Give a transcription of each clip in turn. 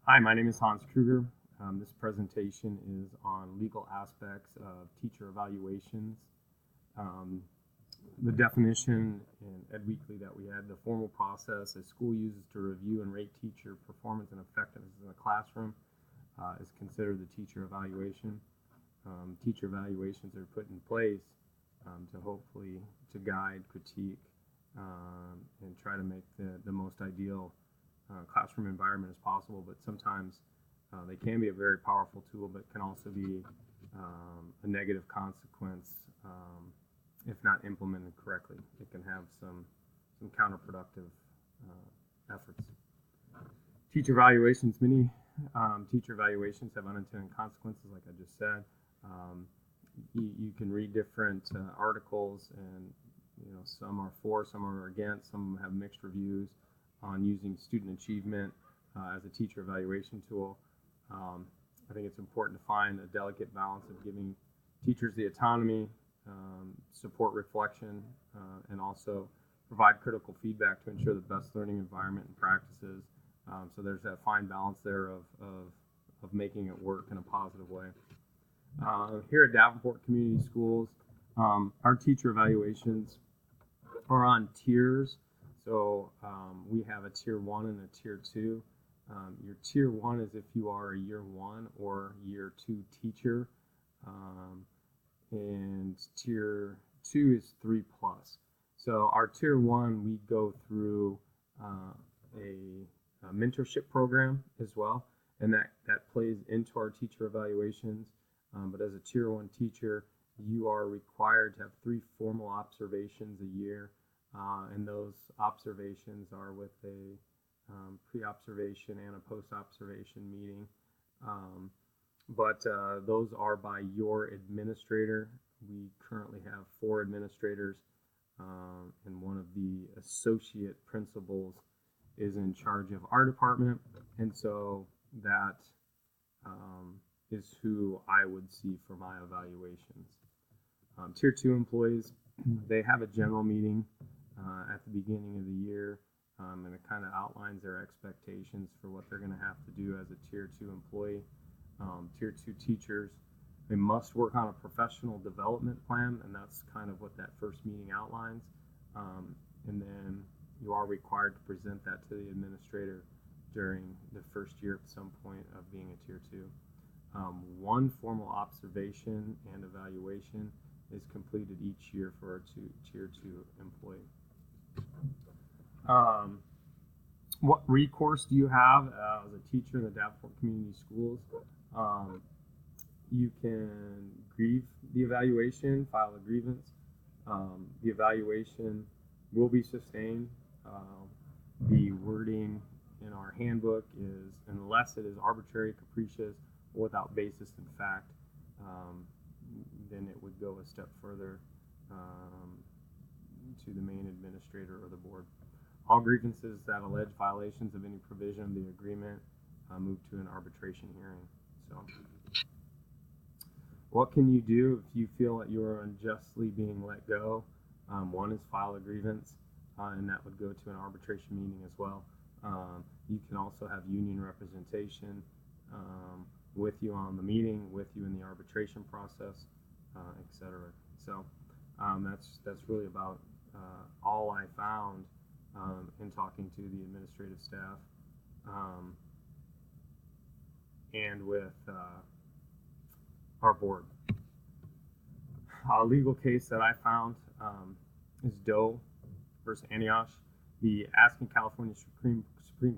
Hi, my name is Hans Kruger. This presentation is on legal aspects of teacher evaluations. Um, the definition in Ed Weekly that we had, the formal process a school uses to review and rate teacher performance and effectiveness in the classroom is considered the teacher evaluation. Teacher evaluations are put in place to hopefully to guide, critique, and try to make the most ideal classroom environment as possible, but sometimes they can be a very powerful tool, but can also be a negative consequence if not implemented correctly. It can have some counterproductive efforts. Teacher evaluations, many teacher evaluations have unintended consequences, like I just said. You can read different articles, and some are for, some are against, some have mixed reviews on using student achievement as a teacher evaluation tool. I think it's important to find a delicate balance of giving teachers the autonomy, support reflection, and also provide critical feedback to ensure the best learning environment and practices. So there's that fine balance there of making it work in a positive way. Here at Davenport Community Schools, our teacher evaluations are on tiers. So we have a tier 1 and a tier 2. Your tier 1 is if you are a year 1 or year 2 teacher, and tier 2 is 3 plus. So our tier 1, we go through a mentorship program as well, and that plays into our teacher evaluations. But as a tier 1 teacher, you are required to have 3 formal observations a year. And those observations are with a pre-observation and a post-observation meeting. But those are by your administrator. We currently have 4 administrators, and one of the associate principals is in charge of our department. And so that is who I would see for my evaluations. Tier 2 employees, they have a general meeting at the beginning of the year, and it kind of outlines their expectations for what they're going to have to do as a tier 2 employee. Tier 2 teachers, they must work on a professional development plan, and that's kind of what that first meeting outlines. And then you are required to present that to the administrator during the first year at some point of being a tier 2. One formal observation and evaluation is completed each year for a tier 2 employee. What recourse do you have as a teacher in the Davenport Community Schools? You can grieve the evaluation, file a grievance. The evaluation will be sustained. The wording in our handbook is, unless it is arbitrary, capricious, or without basis in fact, then it would go a step further to the main administrator or the board. All grievances that allege violations of any provision of the agreement move to an arbitration hearing. So, what can you do if you feel that you are unjustly being let go? One is file a grievance, and that would go to an arbitration meeting as well. You can also have union representation with you on the meeting, with you in the arbitration process, etc. So that's really about all I found in talking to the administrative staff and with our board. A legal case that I found is Doe versus Antioch. The asking California Supreme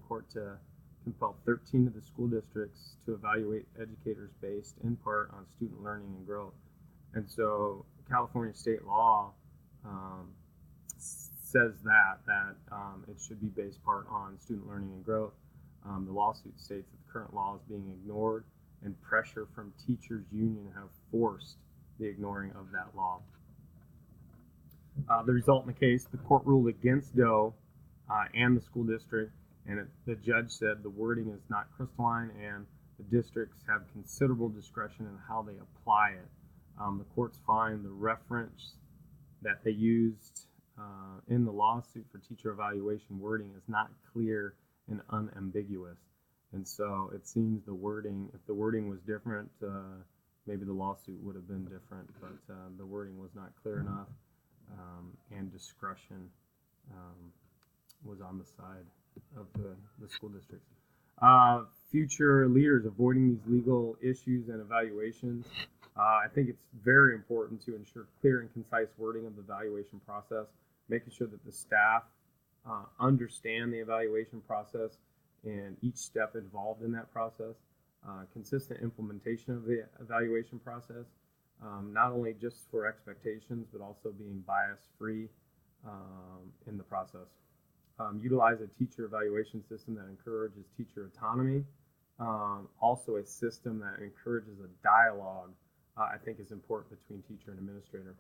Court to compel 13 of the school districts to evaluate educators based in part on student learning and growth. And so California state law says that it should be based part on student learning and growth. The lawsuit states that the current law is being ignored, and pressure from teachers' union have forced the ignoring of that law. The result in the case, the court ruled against Doe and the school district, and the judge said the wording is not crystalline and the districts have considerable discretion in how they apply it. The courts find the reference that they used in the lawsuit for teacher evaluation wording is not clear and unambiguous. And so it seems the wording, if the wording was different, maybe the lawsuit would have been different, but the wording was not clear enough, and discretion was on the side of the school districts. Future leaders avoiding these legal issues and evaluations. I think it's very important to ensure clear and concise wording of the evaluation process, making sure that the staff understand the evaluation process and each step involved in that process. Consistent implementation of the evaluation process, not only just for expectations, but also being bias-free in the process. Utilize a teacher evaluation system that encourages teacher autonomy. Also a system that encourages a dialogue, I think is important between teacher and administrator.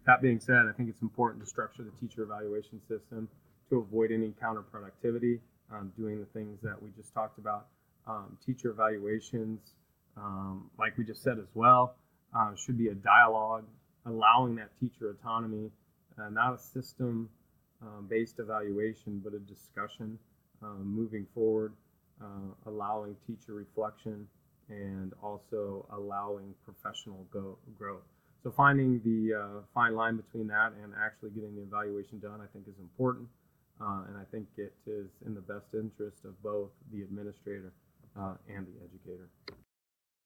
That being said, I think it's important to structure the teacher evaluation system to avoid any counterproductivity, doing the things that we just talked about. Teacher evaluations, like we just said as well, should be a dialogue, allowing that teacher autonomy, not a system based evaluation, but a discussion moving forward, allowing teacher reflection, and also allowing professional growth. So finding the fine line between that and actually getting the evaluation done, I think is important. And I think it is in the best interest of both the administrator and the educator.